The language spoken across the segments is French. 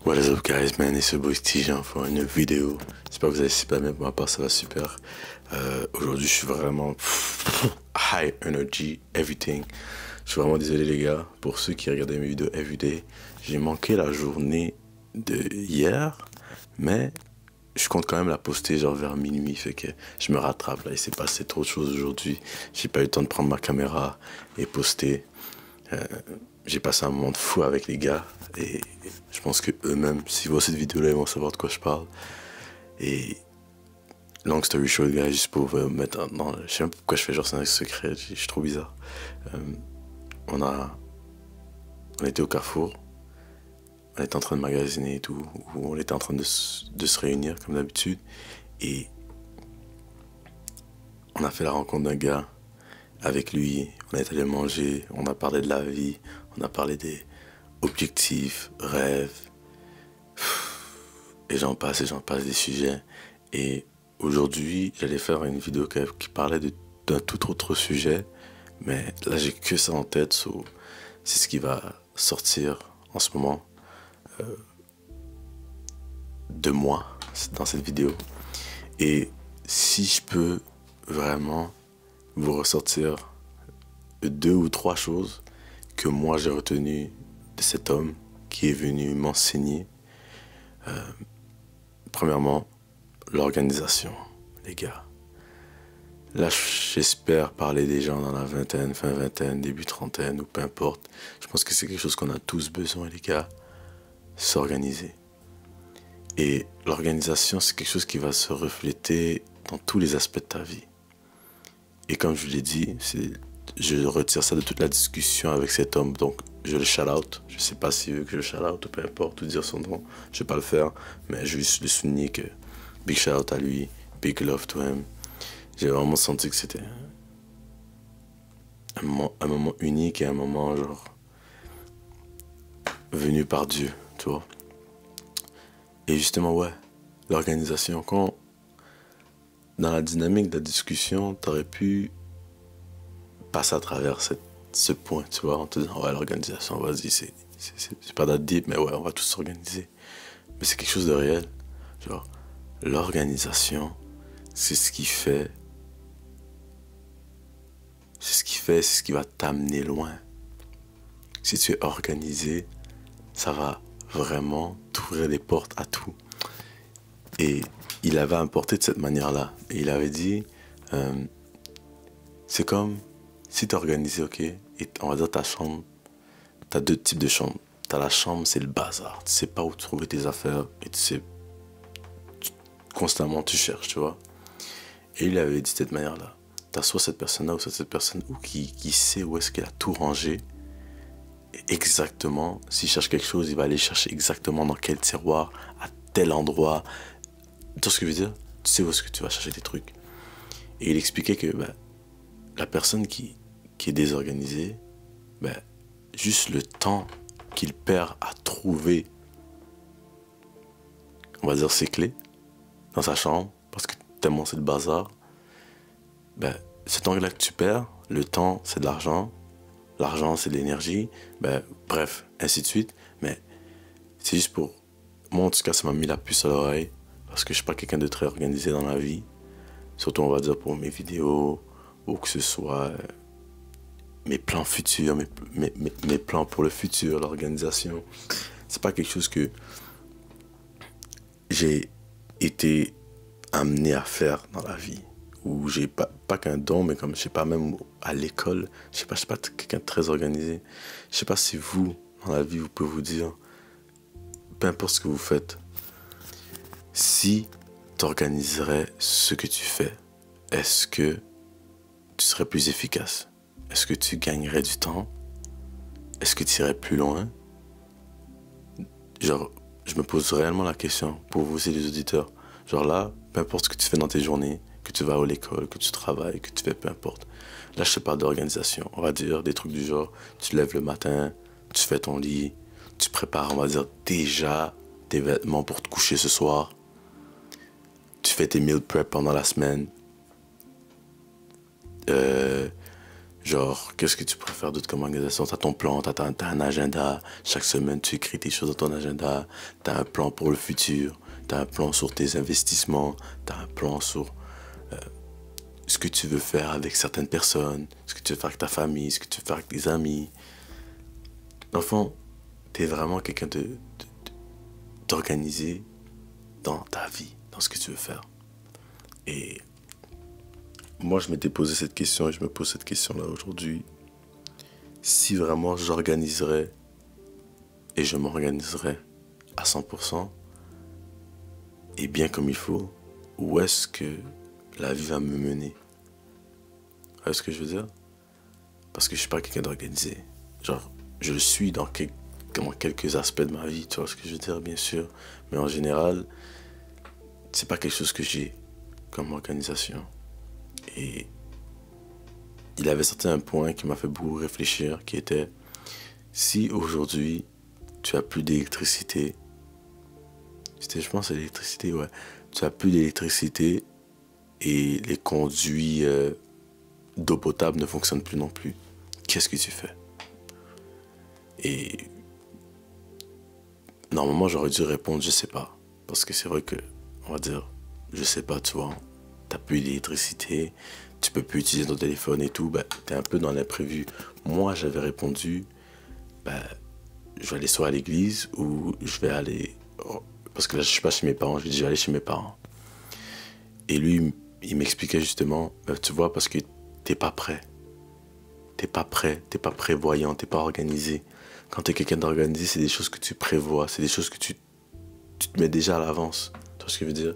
What is up guys, man, it's your boy Tijan pour une vidéo. J'espère que vous allez super bien, pour ma part ça va super. Aujourd'hui je suis vraiment high energy, everything. Je suis vraiment désolé les gars, pour ceux qui regardaient mes vidéos everyday. J'ai manqué la journée de hier, mais je compte quand même la poster genre vers minuit, fait que je me rattrape là, il s'est passé trop de choses aujourd'hui. J'ai pas eu le temps de prendre ma caméra et poster. J'ai passé un moment de fou avec les gars et je pense que eux-mêmes, s'ils voient cette vidéo-là, ils vont savoir de quoi je parle. Et long story short, guys, juste pour vous mettre dans... Je sais même pas pourquoi je fais genre c'est un secret, je suis trop bizarre. On était au Carrefour, on était en train de magasiner et tout, ou on était en train de se réunir comme d'habitude et on a fait la rencontre d'un gars. Avec lui, on est allé manger, on a parlé de la vie, on a parlé des objectifs, rêves, et j'en passe des sujets. Et aujourd'hui, j'allais faire une vidéo qui parlait d'un tout autre sujet, mais là j'ai que ça en tête, c'est ce qui va sortir en ce moment de moi dans cette vidéo. Et si je peux vraiment vous ressortir 2 ou 3 choses que moi j'ai retenues de cet homme qui est venu m'enseigner. Premièrement, l'organisation, les gars. Là, j'espère parler des gens dans la vingtaine, fin vingtaine, début trentaine, ou peu importe. Je pense que c'est quelque chose qu'on a tous besoin, les gars. S'organiser. Et l'organisation, c'est quelque chose qui va se refléter dans tous les aspects de ta vie. Et comme je vous l'ai dit, je retire ça de toute la discussion avec cet homme. Donc, je le shout-out. Je ne sais pas s'il veut que je le shout-out ou peu importe, ou dire son nom. Je ne vais pas le faire. Mais je vais juste le souligner que big shout-out à lui, big love to him. J'ai vraiment senti que c'était un moment unique et un moment, genre, venu par Dieu, tu vois. Et justement, ouais, l'organisation, quand dans la dynamique de la discussion, t'aurais pu passer à travers ce point, tu vois, en te disant, ouais, l'organisation, vas-y, c'est pas that deep, mais ouais, on va tous s'organiser. Mais c'est quelque chose de réel. Genre, l'organisation, c'est ce qui fait, c'est ce qui va t'amener loin. Si tu es organisé, ça va vraiment t'ouvrir les portes à tout. Et il avait apporté de cette manière-là. Et il avait dit, c'est comme si tu es organisé, ok, et on va dire ta chambre, tu as 2 types de chambres. Tu as la chambre, c'est le bazar. Tu sais pas où trouver tes affaires et constamment tu cherches, tu vois. Et il avait dit de cette manière-là. Tu as soit cette personne-là ou soit cette personne qui sait où est-ce qu'elle a tout rangé. Et exactement, s'il cherche quelque chose, il va aller chercher exactement dans quel tiroir, à tel endroit. Tu vois ce que je veux dire? Tu sais où est-ce que tu vas chercher tes trucs. Et il expliquait que la personne qui est désorganisée, juste le temps qu'il perd à trouver, on va dire, ses clés dans sa chambre, parce que tellement c'est le bazar, ce temps-là que tu perds, le temps c'est de l'argent, l'argent c'est de l'énergie, bref, ainsi de suite. Mais c'est juste pour... Moi en tout cas ça m'a mis la puce à l'oreille, parce que je suis pas quelqu'un de très organisé dans la vie. Surtout on va dire pour mes vidéos, ou que ce soit mes plans futurs, mes plans pour le futur, l'organisation. C'est pas quelque chose que j'ai été amené à faire dans la vie. Ou j'ai pas qu'un don, mais comme je sais pas, même à l'école, je sais pas quelqu'un de très organisé. Je sais pas si vous, dans la vie, vous pouvez vous dire, peu importe ce que vous faites, si tu organiserais ce que tu fais, est-ce que tu serais plus efficace? Est-ce que tu gagnerais du temps? Est-ce que tu irais plus loin? Genre, je me pose réellement la question, pour vous aussi les auditeurs. Genre là, peu importe ce que tu fais dans tes journées, que tu vas à l'école, que tu travailles, que tu fais peu importe. Là, je te parle d'organisation. On va dire des trucs du genre, tu te lèves le matin, tu fais ton lit, tu prépares, on va dire, déjà tes vêtements pour te coucher ce soir. Tu fais tes meal prep pendant la semaine. Genre, qu'est-ce que tu préfères d'autre comme organisation? T'as ton plan, t'as un agenda. Chaque semaine, tu écris tes choses dans ton agenda. T'as un plan pour le futur. T'as un plan sur tes investissements. T'as un plan sur ce que tu veux faire avec certaines personnes. Ce que tu veux faire avec ta famille. Ce que tu veux faire avec tes amis. L'enfant, t'es vraiment quelqu'un d'organisé dans ta vie, dans ce que tu veux faire. Et moi, je m'étais posé cette question et je me pose cette question-là aujourd'hui. Si vraiment j'organiserais et je m'organiserais à 100% et bien comme il faut, où est-ce que la vie va me mener? Vous voyez ce que je veux dire? Parce que je suis pas quelqu'un d'organisé. Genre, je le suis dans quelques aspects de ma vie, tu vois ce que je veux dire, bien sûr. Mais en général, c'est pas quelque chose que j'ai comme organisation. Et il avait sorti un point qui m'a fait beaucoup réfléchir, qui était, si aujourd'hui, tu as plus d'électricité, je pense c'est l'électricité, ouais. Tu as plus d'électricité et les conduits d'eau potable ne fonctionnent plus non plus. Qu'est-ce que tu fais? Et normalement, j'aurais dû répondre, je sais pas. Parce que c'est vrai que, on va dire, je sais pas, tu vois. T'as plus d'électricité, tu peux plus utiliser ton téléphone et tout, bah, t'es un peu dans l'imprévu. Moi, j'avais répondu, bah, je vais aller soit à l'église ou je vais aller... Parce que là, je suis pas chez mes parents, je vais aller chez mes parents. Et lui, il m'expliquait justement, bah, tu vois, parce que t'es pas prêt. T'es pas prêt, t'es pas prévoyant, t'es pas organisé. Quand t'es quelqu'un d'organisé, c'est des choses que tu prévois, c'est des choses que tu te mets déjà à l'avance. Tu vois ce que je veux dire?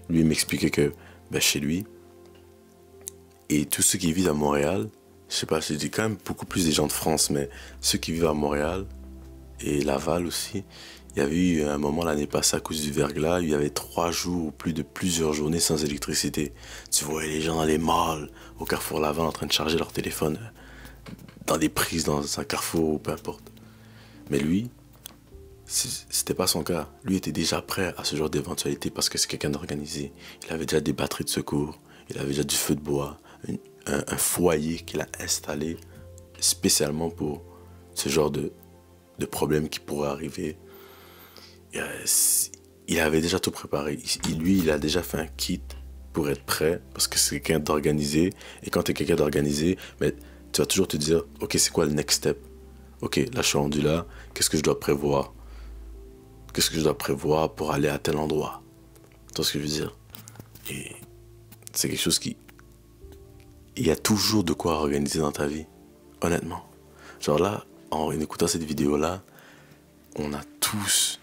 Lui, il m'expliquait que ben, chez lui, et tous ceux qui vivent à Montréal, je sais pas, je dis quand même beaucoup plus des gens de France, mais ceux qui vivent à Montréal et Laval aussi, il y avait eu un moment l'année passée à cause du verglas, il y avait 3 jours ou plus de plusieurs journées sans électricité. Tu voyais les gens dans les malls, au carrefour Laval en train de charger leur téléphone, dans des prises dans un carrefour ou peu importe. Mais lui, c'était pas son cas. Lui était déjà prêt à ce genre d'éventualité parce que c'est quelqu'un d'organisé. Il avait déjà des batteries de secours, il avait déjà du feu de bois, un foyer qu'il a installé spécialement pour ce genre de problème qui pourrait arriver. Et, il avait déjà tout préparé. Lui, il a déjà fait un kit pour être prêt parce que c'est quelqu'un d'organisé. Et quand tu es quelqu'un d'organisé, mais tu vas toujours te dire, ok, c'est quoi le next step? Ok, là je suis rendu là, qu'est-ce que je dois prévoir? Qu'est-ce que je dois prévoir pour aller à tel endroit? Tu vois ce que je veux dire? Et c'est quelque chose qui... Il y a toujours de quoi organiser dans ta vie, honnêtement. Genre là, en écoutant cette vidéo-là, on a tous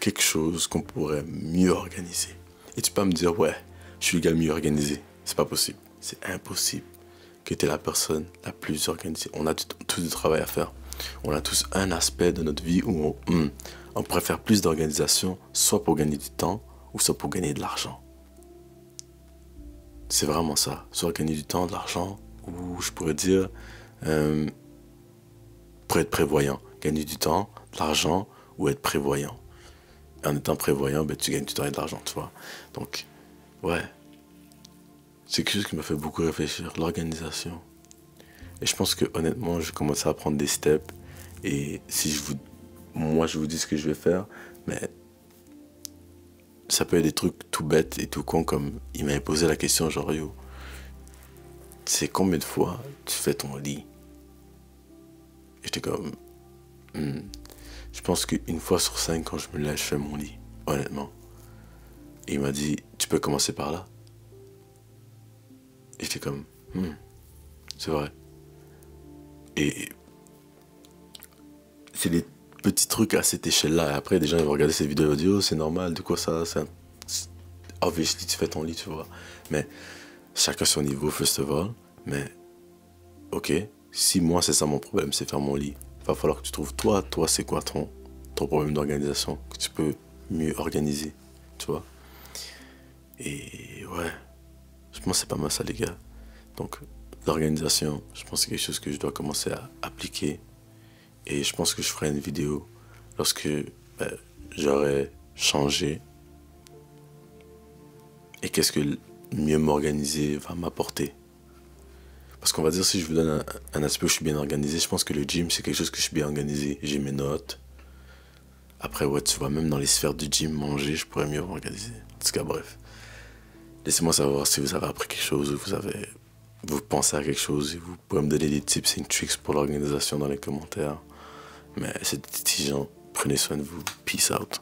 quelque chose qu'on pourrait mieux organiser. Et tu peux me dire, ouais, je suis le gars le mieux organisé. C'est pas possible. C'est impossible que tu es la personne la plus organisée. On a tous du travail à faire. On a tous un aspect de notre vie où on préfère plus d'organisation, soit pour gagner du temps, ou soit pour gagner de l'argent. C'est vraiment ça. Soit gagner du temps, de l'argent, ou je pourrais dire, pour être prévoyant. Gagner du temps, de l'argent, ou être prévoyant. Et en étant prévoyant, ben, tu gagnes du temps et de l'argent, tu vois. Donc, ouais. C'est quelque chose qui m'a fait beaucoup réfléchir, l'organisation. Et je pense que honnêtement, je commence à prendre des steps. Et si moi je vous dis ce que je vais faire, mais ça peut être des trucs tout bêtes et tout cons, comme il m'avait posé la question genre, yo, c'est combien de fois tu fais ton lit? Et j'étais comme, je pense qu'une fois sur 5 quand je me lève, je fais mon lit, honnêtement. Et il m'a dit, tu peux commencer par là. Et j'étais comme, c'est vrai. Et c'est des petits trucs à cette échelle-là. Et après, des gens ils vont regarder ces vidéos et dire, oh, c'est normal, de quoi ça? Obviously, tu fais ton lit, tu vois. Mais chacun son niveau, first of all. Mais, ok, si moi, c'est ça mon problème, c'est faire mon lit. Il va falloir que tu trouves, toi, c'est quoi ton problème d'organisation que tu peux mieux organiser, tu vois. Et ouais, je pense que c'est pas mal ça, les gars. Donc, l'organisation, je pense que c'est quelque chose que je dois commencer à appliquer. Et je pense que je ferai une vidéo lorsque j'aurai changé. Et qu'est-ce que mieux m'organiser va m'apporter. Parce qu'on va dire, si je vous donne un aspect où je suis bien organisé, je pense que le gym, c'est quelque chose que je suis bien organisé. J'ai mes notes. Après, ouais, tu vois, même dans les sphères du gym, manger, je pourrais mieux m'organiser. En tout cas, bref. Laissez-moi savoir si vous avez appris quelque chose ou vous pensez à quelque chose et vous pouvez me donner des tips et tricks pour l'organisation dans les commentaires. Mais c'est exigeant. Prenez soin de vous. Peace out.